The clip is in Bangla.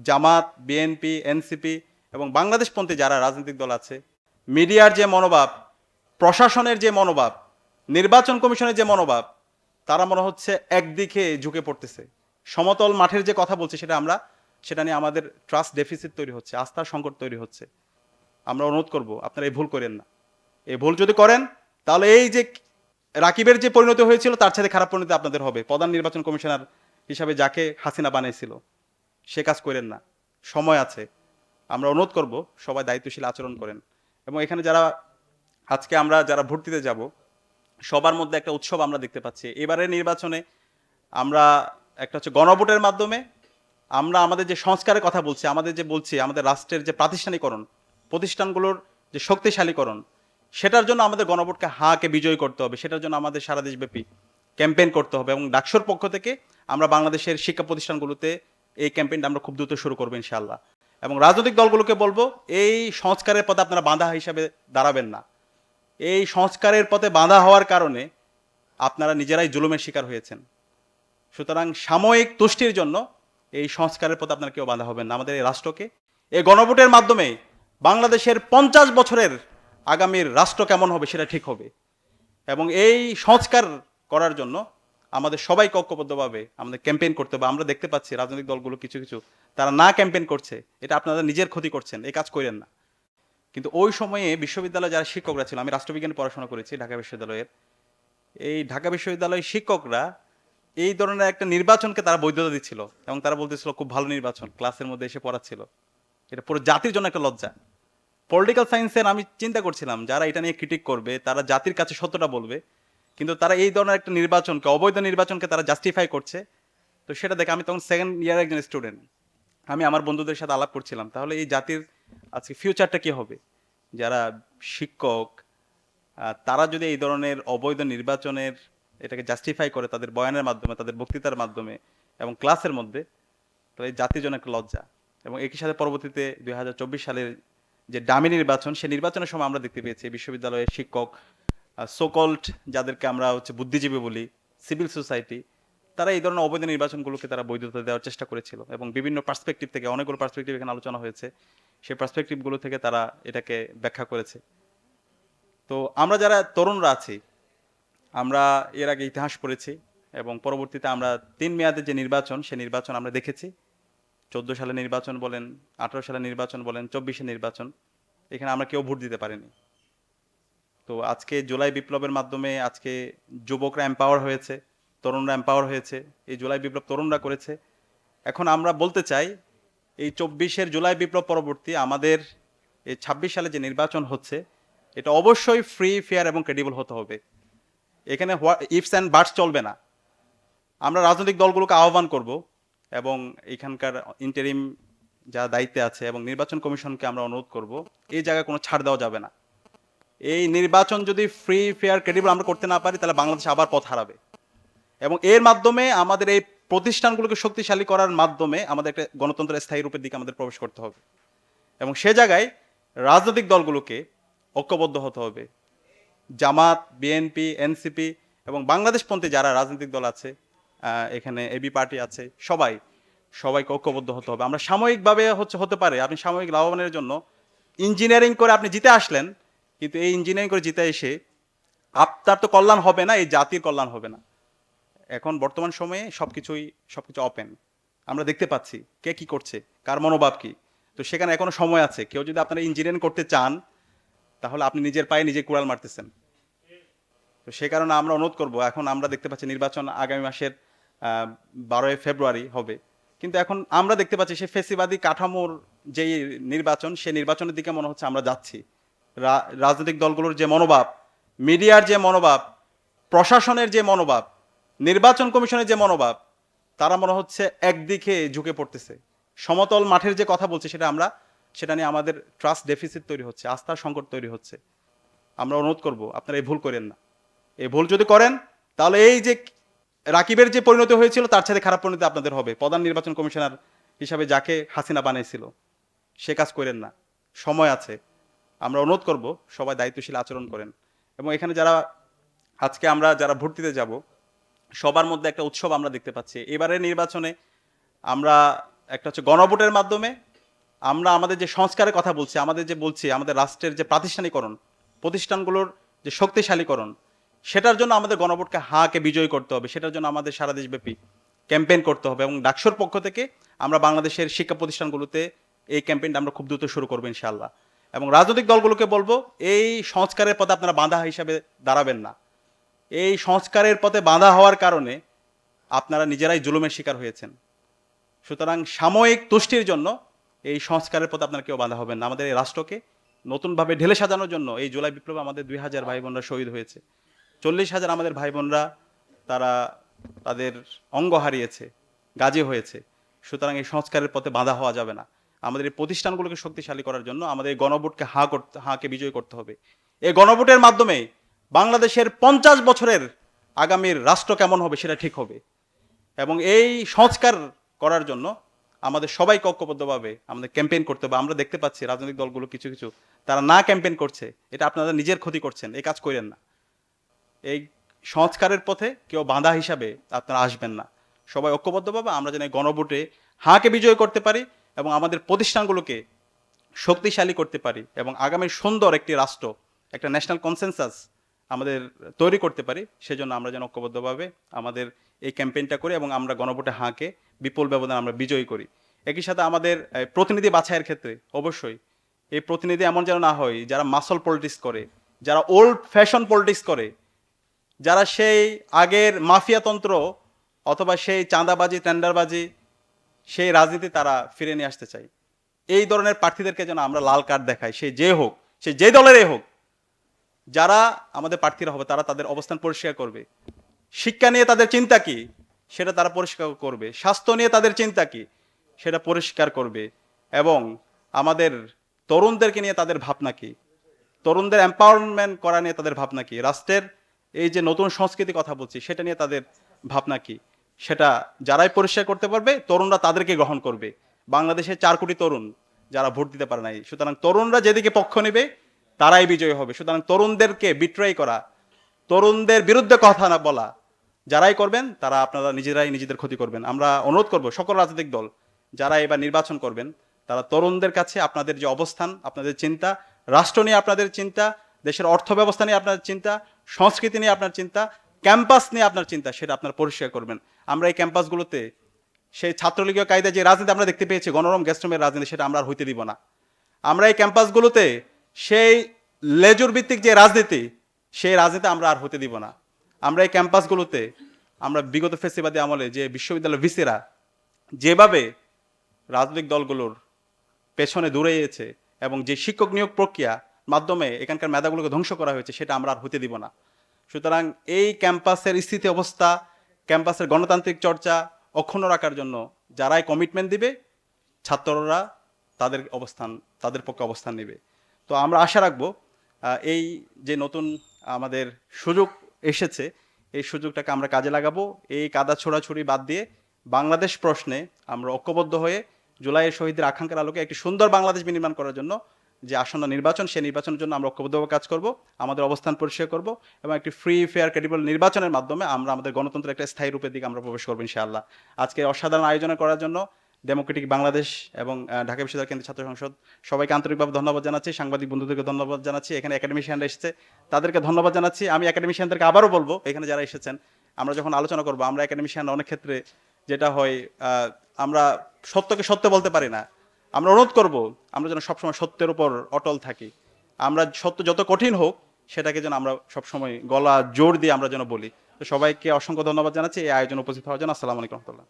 জামাত, বিএনপি, এনসিপি এবং বাংলাদেশপন্থী যারা রাজনৈতিক দল আছে, মিডিয়ার যে মনোভাব, প্রশাসনের যে মনোভাব, নির্বাচন কমিশনের যে মনোভাব, তারা মনে হচ্ছে একদিকে ঝুঁকে পড়তেছে। সমতল মাঠের যে কথা বলছে সেটা নিয়ে আমাদের ট্রাস্ট ডেফিসিট তৈরি হচ্ছে, আস্থার সংকট তৈরি হচ্ছে। আমরা অনুরোধ করব আপনারা এই ভুল করেন না। এই ভুল যদি করেন তাহলে এই যে রাকিবের যে পরিণতি হয়েছিল তার সাথে খারাপ পরিণতি আপনাদের হবে। প্রধান নির্বাচন কমিশনার হিসাবে যাকে হাসিনা বানিয়েছিল সে কাজ করেন না, সময় আছে। আমরা অনুরোধ করব সবাই দায়িত্বশীল আচরণ করেন। এবং এখানে আজকে আমরা যারা ভোট দিতে যাব সবার মধ্যে একটা উৎসব আমরা দেখতে পাচ্ছি। এবারের নির্বাচনে আমরা একটা হচ্ছে গণভোটের মাধ্যমে আমরা আমাদের যে সংস্কারের কথা বলছি, আমাদের রাষ্ট্রের যে প্রাতিষ্ঠানিকরণ, প্রতিষ্ঠানগুলোর যে শক্তিশালীকরণ, সেটার জন্য আমাদের গণভোটকে হাকে বিজয়ী করতে হবে। সেটার জন্য আমাদের সারা দেশব্যাপী ক্যাম্পেইন করতে হবে এবং ডাকসুর পক্ষ থেকে আমরা বাংলাদেশের শিক্ষা প্রতিষ্ঠানগুলোতে এই ক্যাম্পেইনটা আমরা খুব দ্রুত শুরু করবো ইনশাআল্লাহ। এবং রাজনৈতিক দলগুলোকে বলবো এই সংস্কারের পথে আপনারা বাঁধা হিসাবে দাঁড়াবেন না। এই সংস্কারের পথে বাঁধা হওয়ার কারণে আপনারা নিজেরাই জুলুমের শিকার হয়েছেন। সুতরাং সাময়িক তুষ্টির জন্য এই সংস্কারের পথে আপনারা কেউ বাঁধা হবেন না। আমাদের এই রাষ্ট্রকে এই গণভোটের মাধ্যমে বাংলাদেশের 50 বছরের আগামীর রাষ্ট্র কেমন হবে সেটা ঠিক হবে। এবং এই সংস্কার করার জন্য আমাদের সবাইকে ঐক্যবদ্ধভাবে আমাদের ক্যাম্পেইন করতে হবে। আমরা দেখতে পাচ্ছি রাজনৈতিক দলগুলো কিছু কিছু তারা না ক্যাম্পেইন করছে, এটা আপনারা নিজের ক্ষতি করছেন, এই কাজ করেন না। কিন্তু ওই সময়ে বিশ্ববিদ্যালয়ে যারা শিক্ষকরা ছিল, আমি রাষ্ট্রবিজ্ঞানে পড়াশোনা করেছি ঢাকা বিশ্ববিদ্যালয়ের, এই ঢাকা বিশ্ববিদ্যালয়ের শিক্ষকরা এই ধরনের একটা নির্বাচনকে তারা বৈধতা দিচ্ছিল এবং তারা বলতেছিল খুব ভালো নির্বাচন, ক্লাসের মধ্যে এসে পড়াচ্ছিল। এটা পুরো জাতির জন্য একটা লজ্জা। পলিটিক্যাল সায়েন্সের আমি চিন্তা করছিলাম যারা এটা নিয়ে ক্রিটিক করবে তারা জাতির কাছে সত্যটা বলবে, কিন্তু তারা এই ধরনের একটা নির্বাচনকে, অবৈধ নির্বাচনকে তারা জাস্টিফাই করছে। তো সেটা দেখে আমি তখন সেকেন্ড ইয়ার একজন স্টুডেন্ট, আমি আমার বন্ধুদের সাথে আলাপ করছিলাম তাহলে এই জাতির আজকে ফিউচারটা কি হবে। যারা শিক্ষক তারা যদি এই ধরনের অবৈধ নির্বাচনের এটাকে জাস্টিফাই করে তাদের বয়ানের মাধ্যমে, তাদের বক্তৃতার মাধ্যমে এবং ক্লাসের মধ্যে, তাহলে এই জাতির জন্য একটা লজ্জা। এবং একই সাথে পরবর্তীতে 2024 সালের যে ডামি নির্বাচন, সেই নির্বাচনের সময় আমরা দেখতে পেয়েছি বিশ্ববিদ্যালয়ের শিক্ষক, সোকল্ড যাদেরকে আমরা হচ্ছে বুদ্ধিজীবী বলি, সিভিল সোসাইটি, তারা এই ধরনের অবৈধ নির্বাচনগুলোকে তারা বৈধতা দেওয়ার চেষ্টা করেছিল এবং বিভিন্ন পার্সপেক্টিভ থেকে, অনেকগুলো পার্সপেক্টিভ এখানে আলোচনা হয়েছে, সেই পার্সপেক্টিভগুলো থেকে তারা এটাকে ব্যাখ্যা করেছে। তো আমরা যারা তরুণরা আছি, আমরা এর আগে ইতিহাস পড়েছি এবং পরবর্তীতে আমরা 3 মেয়াদের যে নির্বাচন, সেই নির্বাচন আমরা দেখেছি। 14 সালে নির্বাচন বলেন, 18 সালে নির্বাচন বলেন, 24 নির্বাচন, এখানে আমরা কেউ ভোট দিতে পারিনি। তো আজকে জুলাই বিপ্লবের মাধ্যমে আজকে যুবকরা এম্পাওয়ার হয়েছে, তরুণরা এম্পাওয়ার হয়েছে। এই জুলাই বিপ্লব তরুণরা করেছে। এখন আমরা বলতে চাই এই 24 জুলাই বিপ্লব পরবর্তী আমাদের এই 26 সালে যে নির্বাচন হচ্ছে এটা অবশ্যই ফ্রি, ফেয়ার এবং ক্রেডিবল হতে হবে। এখানে ইফস অ্যান্ড বাটস চলবে না। আমরা রাজনৈতিক দলগুলোকে আহ্বান করব এবং এখানকার ইন্টারিম যারা দায়িত্বে আছে এবং নির্বাচন কমিশনকে আমরা অনুরোধ করব, এই জায়গায় কোনো ছাড় দেওয়া যাবে না। এই নির্বাচন যদি ফ্রি, ফেয়ার, ক্রেডিবল আমরা করতে না পারি তাহলে বাংলাদেশ আবার পথ হারাবে। এবং এর মাধ্যমে আমাদের এই প্রতিষ্ঠানগুলোকে শক্তিশালী করার মাধ্যমে আমাদের একটা গণতন্ত্রের স্থায়ী রূপের দিকে আমাদের প্রবেশ করতে হবে। এবং সে জায়গায় রাজনৈতিক দলগুলোকে ঐক্যবদ্ধ হতে হবে। জামাত, বিএনপি, এনসিপি এবং বাংলাদেশপন্থী যারা রাজনৈতিক দল আছে, এখানে এবি পার্টি আছে, সবাইকে ঐক্যবদ্ধ হতে হবে। আমরা সাময়িকভাবে হতে পারে আপনি সাময়িক লাভবানের জন্য ইঞ্জিনিয়ারিং করে আপনি জিতে আসলেন, কিন্তু এই ইঞ্জিনিয়ারিং করে জিতে এসে আপনার তো কল্যাণ হবে না, এই জাতির কল্যাণ হবে না। এখন বর্তমান সময়ে সবকিছু ওপেন, আমরা দেখতে পাচ্ছি কে কি করছে, কার মনোভাব কি। তো সেখানে এখনো সময় আছে। কেউ যদি আপনারা ইঞ্জিনিয়ারিং করতে চান তাহলে আপনি নিজের পায়ে নিজে কুড়াল মারতেছেন। তো সে কারণে আমরা অনুরোধ করব, এখন আমরা দেখতে পাচ্ছি নির্বাচন আগামী মাসের 12 ফেব্রুয়ারি হবে, কিন্তু এখন আমরা দেখতে পাচ্ছি সেই ফেসিবাদী কাঠামোর যেই নির্বাচন, সেই নির্বাচনের দিকে মনে হচ্ছে আমরা যাচ্ছি। রাজনৈতিক দলগুলোর যে মনোভাব, মিডিয়ার যে মনোভাব, প্রশাসনের যে মনোভাব, নির্বাচন কমিশনের যে মনোভাব, তারা মনে হচ্ছে একদিকে ঝুঁকে পড়তেছে। সমতল মাঠের যে কথা বলছি সেটা নিয়ে আমাদের ট্রাস্ট ডেফিসিট তৈরি হচ্ছে, আস্থার সংকট তৈরি হচ্ছে। আমরা অনুরোধ করব আপনারা এই ভুল করেন না। এই ভুল যদি করেন তাহলে এই যে রাকিবের যে পরিণতি হয়েছিল তার সাথে খারাপ পরিণতি আপনাদের হবে। প্রধান নির্বাচন কমিশনার হিসাবে যাকে হাসিনা বানিয়েছিল সে কাজ করেন না, সময় আছে। আমরা অনুরোধ করব সবাই দায়িত্বশীল আচরণ করেন। এবং এখানে আজকে আমরা যারা ভোট দিতে যাব সবার মধ্যে একটা উৎসব আমরা দেখতে পাচ্ছি। এবারের নির্বাচনে আমরা একটা হচ্ছে গণভোটের মাধ্যমে আমরা আমাদের যে সংস্কারের কথা বলছি, আমাদের রাষ্ট্রের যে প্রাতিষ্ঠানিকরণ, প্রতিষ্ঠানগুলোর যে শক্তিশালীকরণ, সেটার জন্য আমাদের গণভোটকে হাকে বিজয়ী করতে হবে। সেটার জন্য আমাদের সারা দেশব্যাপী ক্যাম্পেইন করতে হবে এবং ডাকসুর পক্ষ থেকে আমরা বাংলাদেশের শিক্ষা প্রতিষ্ঠানগুলোতে এই ক্যাম্পেইনটা আমরা খুব দ্রুত শুরু করবো ইনশাআল্লাহ। এবং রাজনৈতিক দলগুলোকে বলবো, এই সংস্কারের পথে আপনারা বাঁধা হিসাবে দাঁড়াবেন না। এই সংস্কারের পথে বাঁধা হওয়ার কারণে আপনারা নিজেরাই জুলুমের শিকার হয়েছেন। সুতরাং সাময়িক তুষ্টির জন্য এই সংস্কারের পথে আপনারা কেউ বাঁধা হবেন না। আমাদের এই রাষ্ট্রকে নতুনভাবে ঢেলে সাজানোর জন্য এই জুলাই বিপ্লবে আমাদের 2000 ভাই বোনরা শহীদ হয়েছে, 40,000 আমাদের ভাই বোনরা তারা তাদের অঙ্গ হারিয়েছে, গাজী হয়েছে। সুতরাং এই সংস্কারের পথে বাঁধা হওয়া যাবে না। আমাদের এই প্রতিষ্ঠানগুলোকে শক্তিশালী করার জন্য আমাদের এই গণভোটকে হাকে বিজয় করতে হবে। এই গণভোটের মাধ্যমে বাংলাদেশের 50 বছরের আগামীর রাষ্ট্র কেমন হবে সেটা ঠিক হবে। এবং এই সংস্কার করার জন্য আমাদের সবাইকে ঐক্যবদ্ধভাবে আমাদের ক্যাম্পেইন করতে হবে। আমরা দেখতে পাচ্ছি রাজনৈতিক দলগুলো কিছু কিছু তারা না ক্যাম্পেইন করছে, এটা আপনারা নিজের ক্ষতি করছেন, এই কাজ করেন না। এই সংস্কারের পথে কেউ বাঁধা হিসাবে আপনারা আসবেন না। সবাই ঐক্যবদ্ধভাবে আমরা যেন এই গণভোটে হাকে বিজয় করতে পারি এবং আমাদের প্রতিষ্ঠানগুলোকে শক্তিশালী করতে পারি এবং আগামী সুন্দর একটি রাষ্ট্র, একটা ন্যাশনাল কনসেনসাস আমাদের তৈরি করতে পারি। সেজন্য আমরা যেন ঐক্যবদ্ধভাবে আমাদের এই ক্যাম্পেইনটা করি এবং আমরা গণভোটে হাঁকে বিপুল ব্যবধান আমরা বিজয়ী করি। একই সাথে আমাদের প্রতিনিধি বাছাইয়ের ক্ষেত্রে অবশ্যই এই প্রতিনিধি এমন যেন না হয় যারা মাসল পলিটিক্স করে, যারা ওল্ড ফ্যাশন পলিটিক্স করে, যারা সেই আগের মাফিয়াতন্ত্র অথবা সেই চাঁদাবাজি টেন্ডারবাজি সেই রাজনীতি তারা ফিরে নিয়ে আসতে চায়। এই ধরনের প্রার্থীদেরকে যেন আমরা লাল কার্ড দেখাই, সে যে হোক, সে যে দলেরই হোক। যারা আমাদের প্রার্থীরা হবে তারা তাদের অবস্থান পরিষ্কার করবে, শিক্ষা নিয়ে তাদের চিন্তা কি সেটা তারা পরিষ্কার করবে, স্বাস্থ্য নিয়ে তাদের চিন্তা কি সেটা পরিষ্কার করবে, এবং আমাদের তরুণদেরকে নিয়ে তাদের ভাবনা কি, তরুণদের এম্পাওয়ারমেন্ট করা নিয়ে তাদের ভাবনা কি, রাষ্ট্রের এই যে নতুন সংস্কৃতি কথা বলছি সেটা নিয়ে তাদের ভাবনা কি, সেটা যারাই পরিষ্কার করতে পারবে তরুণরা তাদেরকে গ্রহণ করবে। বাংলাদেশে 4 কোটি তরুণ যারা ভোট দিতে পারে নাই, সুতরাং তরুণরা যেদিকে পক্ষ নেবে তারাই বিজয়ী হবে। সুতরাং তরুণদেরকে বিট্রয় করা, তরুণদের বিরুদ্ধে কথা না বলা যারাই করবেন তারা আপনারা নিজেরাই নিজেদের ক্ষতি করবেন। আমরা অনুরোধ করব সকল রাজনৈতিক দল যারা এবার নির্বাচন করবেন তারা তরুণদের কাছে আপনাদের যে অবস্থান, আপনাদের চিন্তা, রাষ্ট্র নিয়ে আপনাদের চিন্তা, দেশের অর্থ ব্যবস্থা নিয়ে আপনার চিন্তা, সংস্কৃতি নিয়ে আপনার চিন্তা, ক্যাম্পাস নিয়ে আপনার চিন্তা, সেটা আপনারা পরিষ্কার করবেন। আমরা এই ক্যাম্পাসগুলোতে সেই ছাত্রলীগীয় কায়দায় যে রাজনীতি আমরা দেখতে পেয়েছি, গণরম গেস্টরুমের রাজনীতি, সেটা আমরা আর হইতে দিব না। আমরা এই ক্যাম্পাসগুলোতে সেই লেজুর ভিত্তিক যে রাজনীতি, সেই রাজনীতি আমরা আর হতে দিব না। আমরা এই ক্যাম্পাসগুলোতে আমরা বিগত ফেসিবাদী আমলে যে বিশ্ববিদ্যালয় ভিসিরা যেভাবে রাজনৈতিক দলগুলোর পেছনে দৌড়িয়েছে এবং যে শিক্ষক নিয়োগ প্রক্রিয়া মাধ্যমে এখানকার মেধাগুলোকে ধ্বংস করা হয়েছে, সেটা আমরা আর হতে দিব না। সুতরাং এই ক্যাম্পাসের স্থিতি অবস্থা, ক্যাম্পাসের গণতান্ত্রিক চর্চা অক্ষুণ্ণ রাখার জন্য যারাই কমিটমেন্ট দিবে, ছাত্ররা তাদের অবস্থান, তাদের পক্ষে অবস্থান নেবে। তো আমরা আশা রাখবো এই যে নতুন আমাদের সুযোগ এসেছে, এই সুযোগটাকে আমরা কাজে লাগাবো। এই কাদা ছোড়াছুড়ি বাদ দিয়ে বাংলাদেশ প্রশ্নে আমরা ঐক্যবদ্ধ হয়ে জুলাইয়ের শহীদের আকাঙ্ক্ষার আলোকে একটি সুন্দর বাংলাদেশ বিনির্মাণ করার জন্য যে আসন্ন নির্বাচন, সেই নির্বাচনের জন্য আমরা ঐক্যবদ্ধভাবে কাজ করব, আমাদের অবস্থান পরিষ্কার করব এবং একটি ফ্রি ফেয়ার ক্রেডিবল নির্বাচনের মাধ্যমে আমরা আমাদের গণতন্ত্রের একটা স্থায়ী রূপের দিকে আমরা প্রবেশ করবো ইনশাআল্লাহ। আজকে অসাধারণ আয়োজন করার জন্য ডেমোক্রেটিক বাংলাদেশ এবং ঢাকা বিশ্ববিদ্যালয় কেন্দ্রীয় ছাত্র সংসদ সবাইকে আন্তরিকভাবে ধন্যবাদ জানাচ্ছি। সাংবাদিক বন্ধুদেরকে ধন্যবাদ জানাচ্ছি। এখানে একাডেমিশিয়ানরা এসেছে, তাদেরকে ধন্যবাদ জানাচ্ছি। আমি একাডেমিশিয়ানদেরকে আবারও বলবো, এখানে যারা এসেছেন, আমরা যখন আলোচনা করবো, আমরা একাডেমিশিয়ান অনেক ক্ষেত্রে যেটা হয় আমরা সত্যকে সত্য বলতে পারি না। আমরা অনুরোধ করব আমরা যেন সবসময় সত্যের উপর অটল থাকি। আমরা সত্য যত কঠিন হোক সেটাকে যেন আমরা সবসময় গলা জোর দিয়ে আমরা যেন বলি। তো সবাইকে অসংখ্য ধন্যবাদ জানাচ্ছি এই আয়োজনে উপস্থিত হওয়ার জন্য। আসসালামু আলাইকুম রহমতুল্লাহ।